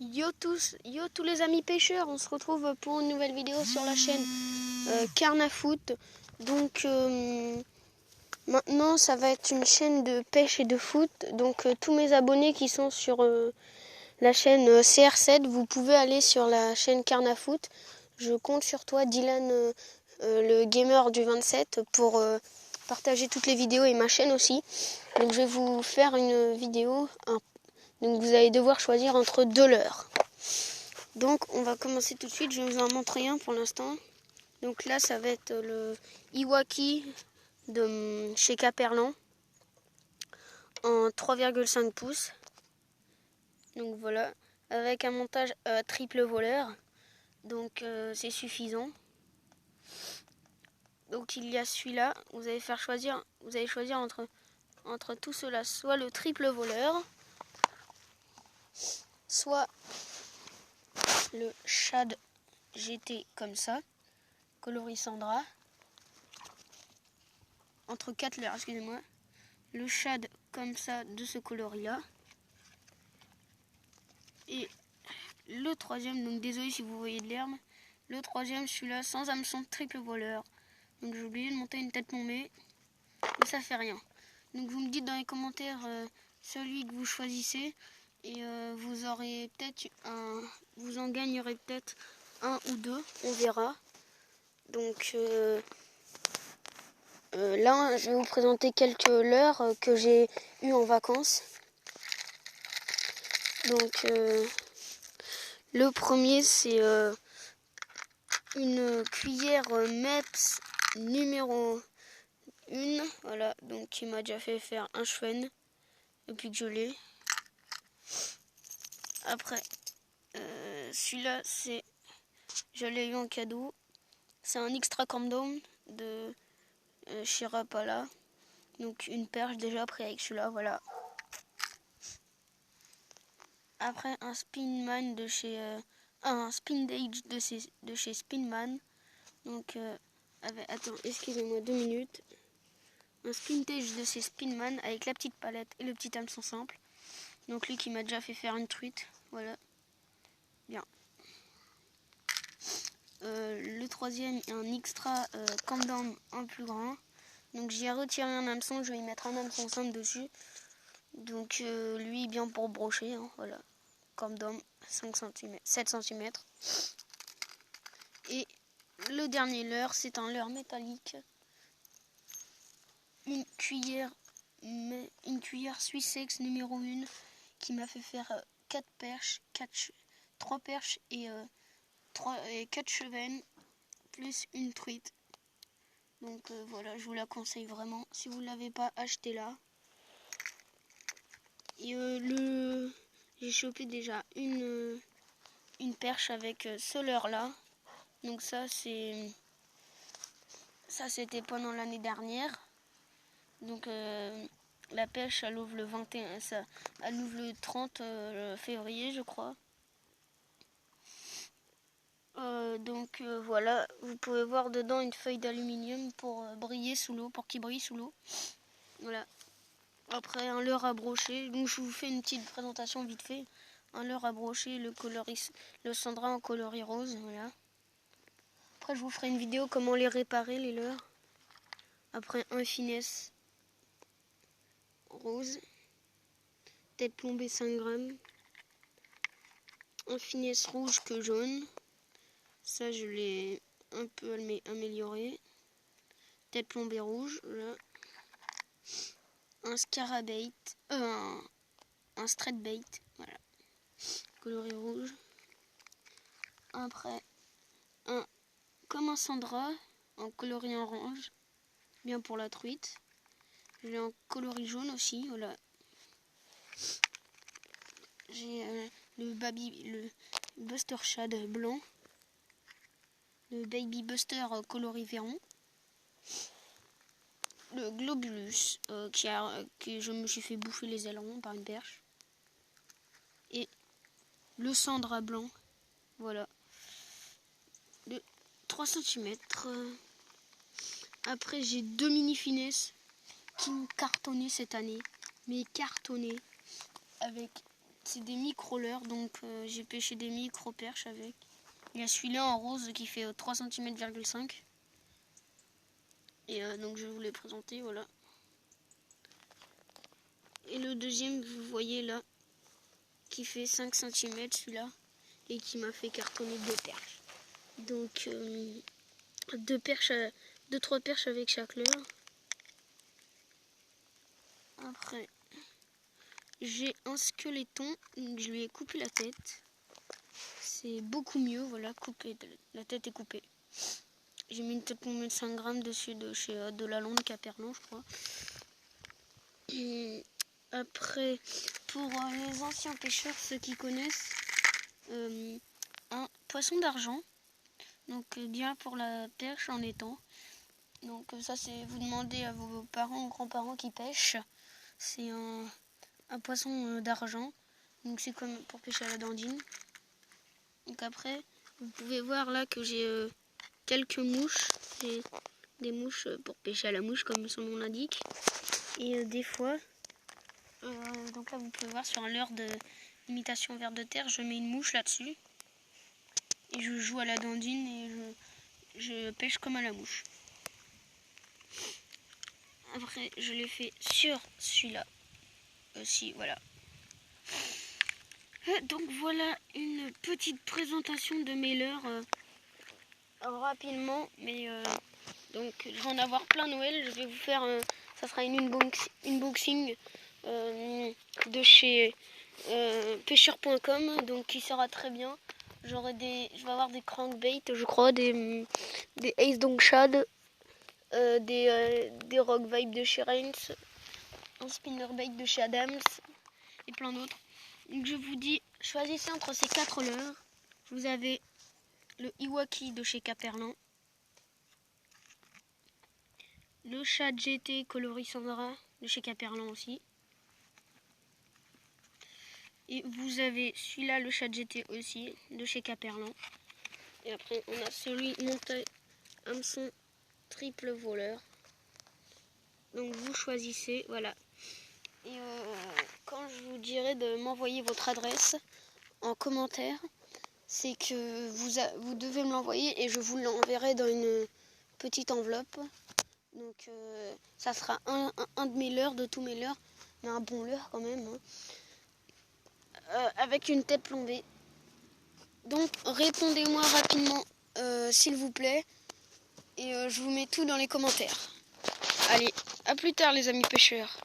Yo tous les amis pêcheurs, on se retrouve pour une nouvelle vidéo sur la chaîne Carnafoot. Donc maintenant ça va être une chaîne de pêche et de foot. Donc tous mes abonnés qui sont sur la chaîne CR7, vous pouvez aller sur la chaîne Carnafoot. Je compte sur toi Dylan, le gamer du 27, pour partager toutes les vidéos et ma chaîne aussi. Donc je vais vous faire une vidéo. Donc vous allez devoir choisir entre deux leurres. Donc on va commencer tout de suite, je vais vous en montrer un pour l'instant. Donc là ça va être le Iwaki de chez Caperlan en 3,5 pouces. Donc voilà, avec un montage triple voleur. Donc c'est suffisant. Donc il y a celui-là, vous allez choisir entre tout cela, soit le triple voleur, soit le Shad GT comme ça, coloris Sandra, entre 4 leurres, excusez-moi, le Shad comme ça de ce coloris là, et le troisième, donc désolé si vous voyez de l'herbe, le troisième, celui-là sans hameçon triple voleur. Donc j'ai oublié de monter une tête plombée, mais ça fait rien. Donc vous me dites dans les commentaires celui que vous choisissez, et vous aurez peut-être vous en gagnerez peut-être un ou deux, on verra. Donc là je vais vous présenter quelques leurres que j'ai eues en vacances. Donc le premier c'est une cuillère MEPS numéro 1, voilà, donc qui m'a déjà fait faire un chwen depuis que je l'ai. Après celui-là je l'ai eu en cadeau, c'est un extra condom de chez Rapala, donc une perche déjà pris avec celui-là, voilà. Après un Spinman de chez un Spindage de chez Spinman, donc attends, excusez-moi 2 minutes. Un Spintage de chez Spinman avec la petite palette et le petit hameçon simple. Donc lui qui m'a déjà fait faire une truite, voilà. Bien. Le troisième est un extra condom en plus grand. Donc j'y ai retiré un hameçon, je vais y mettre un hameçon simple dessus. Donc lui bien pour brocher, hein, voilà. Condom 5 cm, 7 cm. Et le dernier leurre, c'est un leurre métallique. Une cuillère Suissex numéro 1 qui m'a fait faire 4 perches, 3 perches et 4 chevennes plus une truite. Donc voilà, je vous la conseille vraiment. Si vous ne l'avez pas, achetez-la. Et j'ai chopé déjà une perche avec ce leurre là. Donc ça c'était pendant l'année dernière. Donc la pêche elle ouvre le 21, elle ouvre le 30 février je crois. Donc voilà, vous pouvez voir dedans une feuille d'aluminium pour briller sous l'eau, pour qu'il brille sous l'eau. Voilà. Après un leurre à brocher, donc je vous fais une petite présentation vite fait. Un leurre à brocher, le Sandra en coloris rose, voilà. Après je vous ferai une vidéo comment les réparer les leurres. Après un finesse rose, tête plombée 5 grammes, un finesse rouge que jaune. Ça, je l'ai un peu amélioré. Tête plombée rouge, là. Un scarabait, un straight bait, voilà. Coloris rouge. Après, comme un Sandra, en coloris orange. Bien pour la truite. Je l'ai en coloris jaune aussi, voilà. J'ai le Buster Shad blanc. Le Baby Buster coloris Véron. Le Globulus que je me suis fait bouffer les ailerons par une perche. Et le Sandra blanc, voilà, de 3 cm. Après j'ai 2 mini finesses qui m'ont cartonné cette année, mais cartonné avec c'est des micro-leurres, donc j'ai pêché des micro-perches avec. Il y a celui-là en rose qui fait 3 cm,5 cm. Et donc je vais vous les présenter, voilà. Et le deuxième, vous voyez là, qui fait 5 cm celui-là, et qui m'a fait cartonner 2 perches. Donc 2-3 perches avec chaque leurre. Après, j'ai un squeletton, donc je lui ai coupé la tête. C'est beaucoup mieux, voilà, coupé, la tête est coupée. J'ai mis une tête de 5 grammes dessus de chez Delalande Caperlan, je crois. Et après, pour les anciens pêcheurs, ceux qui connaissent, un poisson d'argent, donc bien pour la perche en étang. Donc ça, c'est vous demandez à vos parents ou grands-parents qui pêchent. C'est un poisson d'argent, donc c'est comme pour pêcher à la dandine. Donc après, vous pouvez voir là que j'ai quelques mouches, des mouches pour pêcher à la mouche comme son nom l'indique. Et des fois, donc là vous pouvez voir sur un leurre de imitation ver de terre, je mets une mouche là-dessus. Et je joue à la dandine et je pêche comme à la mouche. Après je l'ai fait sur celui-là aussi, voilà. Donc voilà une petite présentation de mes leurres rapidement, mais donc je vais en avoir plein Noël. Je vais vous faire, ça sera une unboxing de chez pêcheur.com, donc qui sera très bien. Je vais avoir des crankbaits, je crois, des Ace Dong Shad, des Rock Vibe de chez Rains, un spinnerbait de chez Adams et plein d'autres. Donc je vous dis, choisissez entre ces 4 leurres. Vous avez le Iwaki de chez Caperlan, le Shad GT coloris Sandra de chez Caperlan aussi. Et vous avez celui-là, le Shad GT aussi, de chez Caperlan. Et après, on a celui monté hameçon triple voleur. Donc vous choisissez, voilà. Et quand je vous dirai de m'envoyer votre adresse en commentaire, c'est que vous devez me l'envoyer et je vous l'enverrai dans une petite enveloppe. Donc ça sera un de mes leurres, de tous mes leurres, mais un bon leurre quand même, hein. Avec une tête plombée. Donc répondez-moi rapidement s'il vous plaît et je vous mets tout dans les commentaires. Allez, à plus tard les amis pêcheurs.